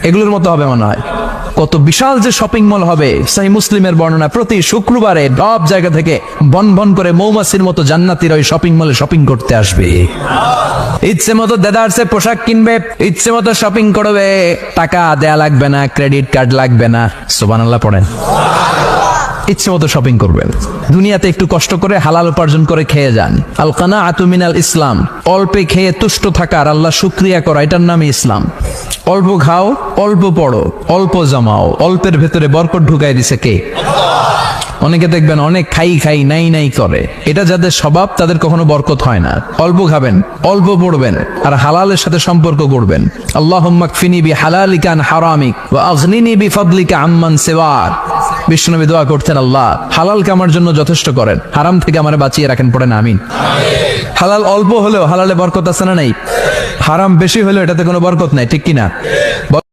এগুলোর মতো হবে মনে হয়। কত বিশাল যে শপিং মল হবে। সহিহ মুসলিমের বর্ণনা, প্রতি শুক্রবারে সব জায়গা থেকে বন বন করে মৌমাছির মতো জান্নাতীরা ওই শপিং মলে শপিং করতে আসবে। ইচ্ছে মতো দেদারসে পোশাক কিনবে, ইচ্ছে মতো শপিং করবে, টাকা দেয়া লাগবে না, ক্রেডিট কার্ড লাগবে না। সুবহানাল্লাহ পড়েন। ইচ্ছে মতো শপিং করবেন। দুনিয়াতে একটু কষ্ট করে হালাল উপার্জন করে খেয়ে যান। আল কানাআতু মিনাল ইসলাম, অল্পে খেয়ে তুষ্ট থাকা আর আল্লাহ শুকরিয়া করা, এটার নামই ইসলাম। অল্প খাও, অল্প পড়ো, অল্প জমাও, অল্পের ভেতরে বরকত ঢুকাই দিছে কে? অনেকে দেখবেন অনেক খাই খাই নাই নাই করে, এটা যাদের স্বভাব তাদের কখনো বরকত হয় না। অল্প খাবেন, অল্প পড়বেন আর হালালের সাথে সম্পর্ক করবেন। আল্লাহুম্মা কফিনি বিহালালিকা আন হারামিক ওয়া আগনিনি বিফাদলিকা আম্মান সিওয়াক। বিষ্ণুনবী দোয়া করতেন, আল্লাহ হালালকে আমার জন্য যথেষ্ট করেন, হারাম থেকে আমারে বাঁচিয়ে রাখেন। পড়েন আমিন। হালাল অল্প হলেও হালালে বরকত আছে না নাই? হারাম বেশি হলেও এটাতে কোনো বরকত নাই, ঠিক কিনা?